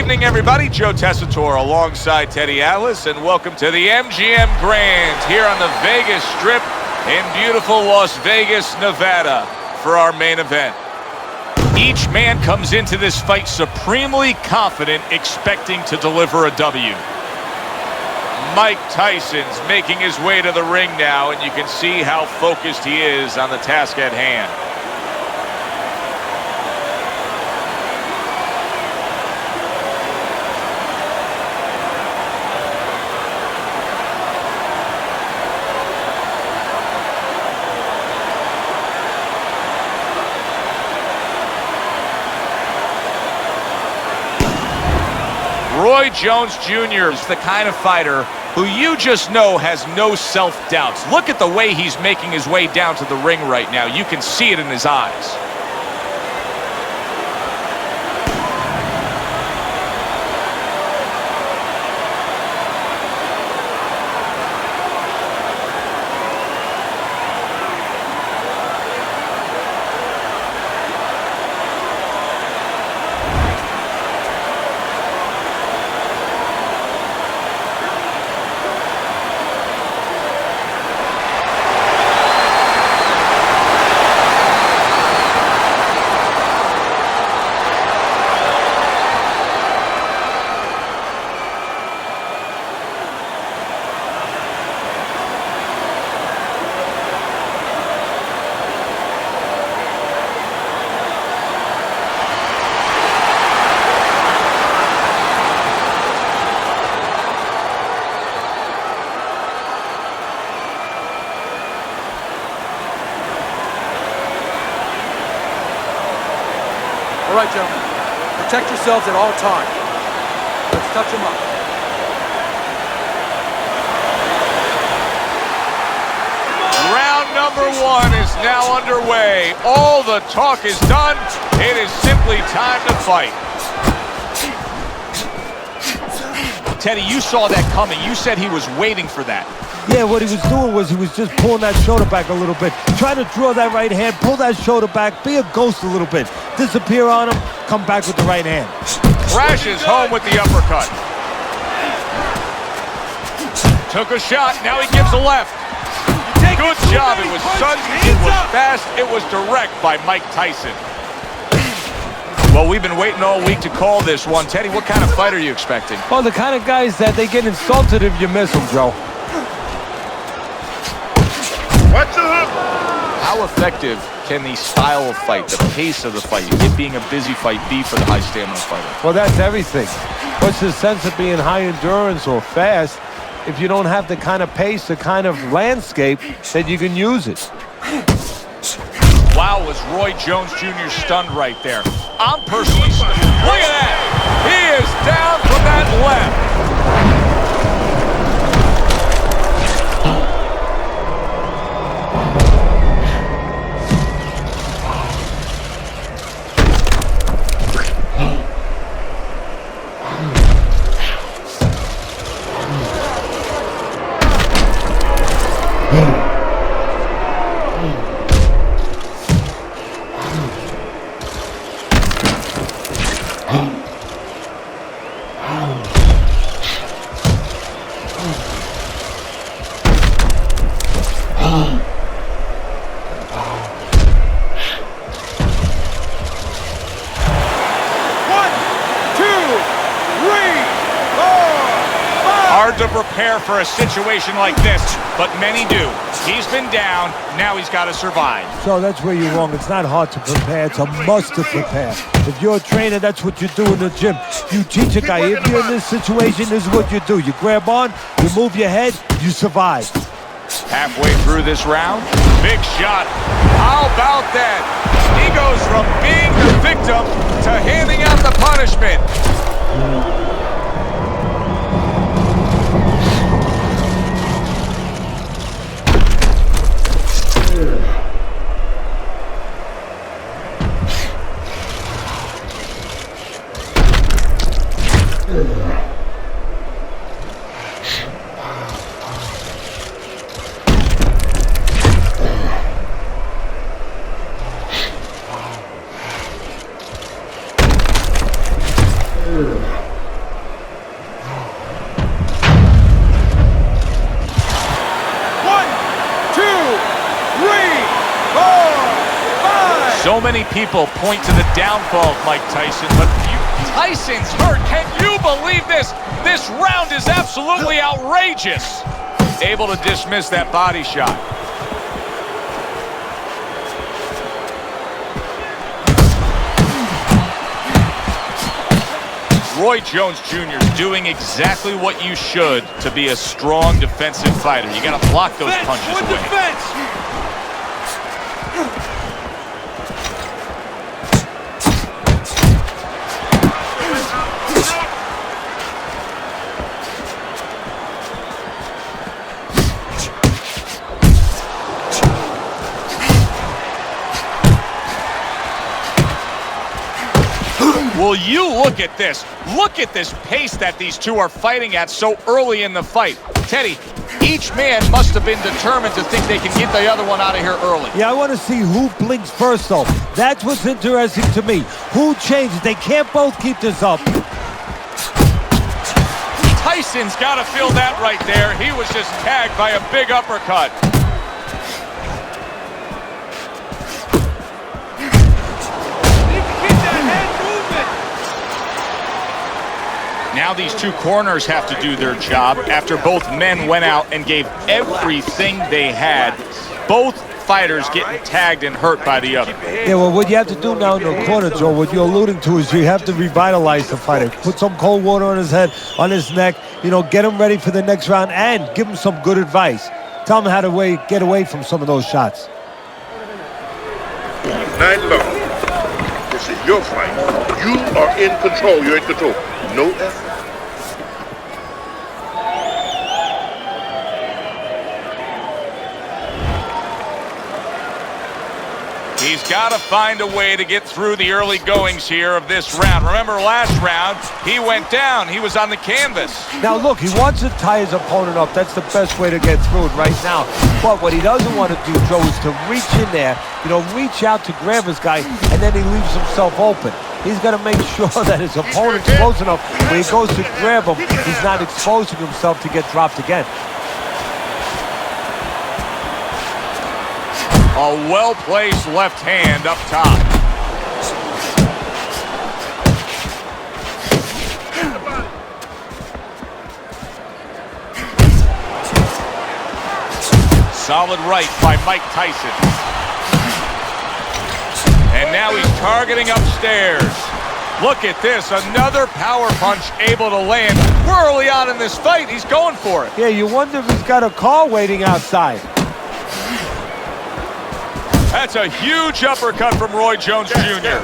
evening, everybody. Joe Tessitore alongside Teddy Atlas, and welcome to the MGM Grand here on the Vegas Strip in beautiful Las Vegas, Nevada for our main event. Each man comes into this fight supremely confident, expecting to deliver a W. Mike Tyson's making his way to the ring now, and you can see how focused he is on the task at hand. Roy Jones Jr. is the kind of fighter who you just know has no self-doubts. Look at the way he's making his way down to the ring right now. You can see it in his eyes. All right, gentlemen, protect yourselves at all times. Let's touch them up. Round number one is now underway. All the talk is done. It is simply time to fight. Teddy, you saw that coming. You said he was waiting for that. Yeah, what he was doing was he was just pulling that shoulder back a little bit. Trying to draw that right hand, pull that shoulder back, be a ghost a little bit. Disappear on him, come back with the right hand. Crashes home with the uppercut. Took a shot, now he gives a left. Good job, it was sudden, it was fast, it was direct by Mike Tyson. Well, we've been waiting all week to call this one. Teddy, what kind of fight are you expecting? Well, the kind of guys that they get insulted if you miss them, Joe. How effective can the style of fight, the pace of the fight, it being a busy fight, be for the high stamina fighter? Well, that's everything. What's the sense of being high endurance or fast if you don't have the kind of pace, the kind of landscape that you can use it? Wow, was Roy Jones Jr. stunned right there. I'm personally stunned. Look at that! He is down from that left. Hard to prepare for a situation like this, but many do. He's been down, now he's got to survive. So that's where you're wrong. It's not hard to prepare, it's a must to prepare. If you're a trainer, that's what you do in the gym. You teach a guy, if you're in this situation, this is what you do. You grab on, you move your head, you survive. Halfway through this round, big shot. How about that? He goes from being the victim to handing out the punishment. many people point to the downfall of Mike Tyson, but Tyson's hurt. Can you believe this? This round is absolutely outrageous. Able to dismiss that body shot. Roy Jones Jr. is doing exactly what you should to be a strong defensive fighter. You got to block those punches away. Will you look at this? Look at this pace that these two are fighting at so early in the fight. Teddy, each man must have been determined to think they can get the other one out of here early. Yeah, I want to see who blinks first, though. That's what's interesting to me. Who changes? They can't both keep this up. Tyson's got to feel that right there. He was just tagged by a big uppercut. Now these two corners have to do their job after both men went out and gave everything they had. Both fighters getting tagged and hurt by the other. Yeah, well, what you have to do now in the corner, Joe, what you're alluding to is you have to revitalize the fighter. Put some cold water on his head, on his neck, you know, get him ready for the next round and give him some good advice. Tell him how to get away from some of those shots. Night long. This is your fight. You are in control. You're in control. No effort. He's got to find a way to get through the early goings here of this round. Remember last round, he went down. He was on the canvas. Now, look, he wants to tie his opponent up. That's the best way to get through it right now. But what he doesn't want to do, Joe, is to reach in there, you know, reach out to grab his guy, and then he leaves himself open. He's got to make sure that his opponent's close enough when he goes to grab him, he's not exposing himself to get dropped again. A well-placed left hand up top. Solid right by Mike Tyson. And now he's targeting upstairs. Look at this, another power punch able to land. We're early on in this fight, he's going for it. Yeah, you wonder if he's got a car waiting outside. That's a huge uppercut from Roy Jones Jr.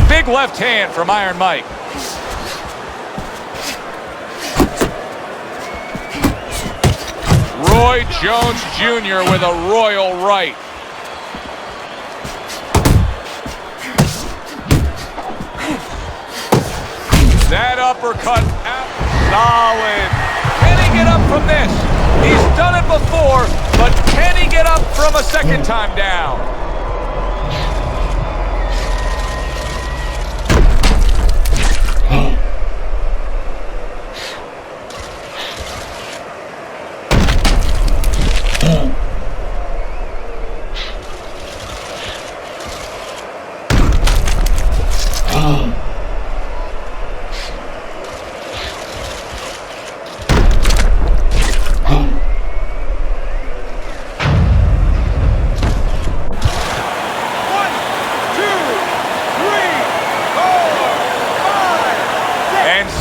Big left hand from Iron Mike. Roy Jones Jr. with a royal right. That uppercut out solid. Can he get up from this? He's done it before, but can he get up from a second time down?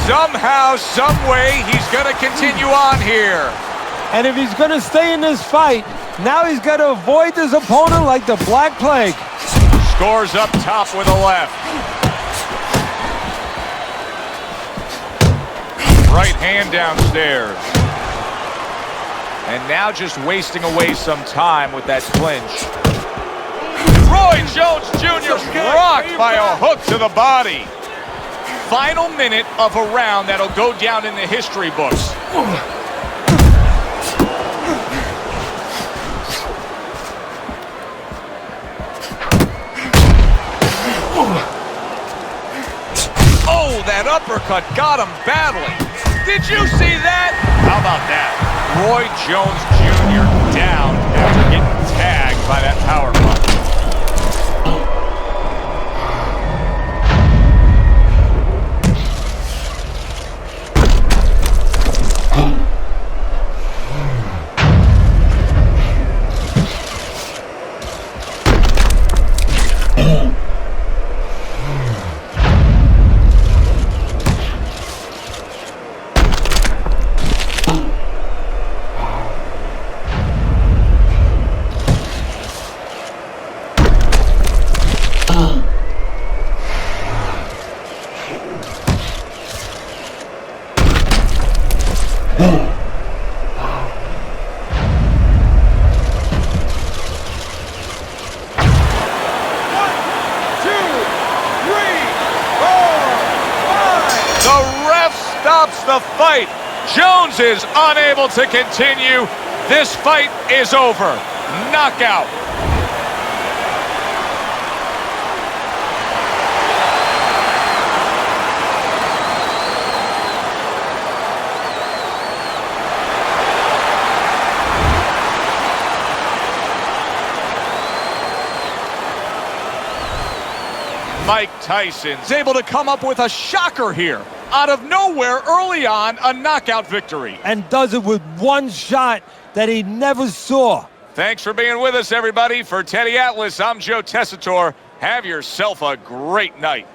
Somehow, some way, he's going to continue on here. And if he's going to stay in this fight, now he's got to avoid his opponent like the Black Plague. Scores up top with a left. Right hand downstairs. And now just wasting away some time with that clinch. Roy Jones Jr. rocked by a hook to the body. Final minute of a round that'll go down in the history books. Oh, that uppercut got him badly. Did you see that? How about that? Roy Jones Jr. down after getting tagged by that power punch. stops the fight. Jones is unable to continue. This fight is over. Knockout. Mike Tyson's able to come up with a shocker here. Out of nowhere, early on, a knockout victory. And does it with one shot that he never saw. Thanks for being with us, everybody. For Teddy Atlas, I'm Joe Tessitore. Have yourself a great night.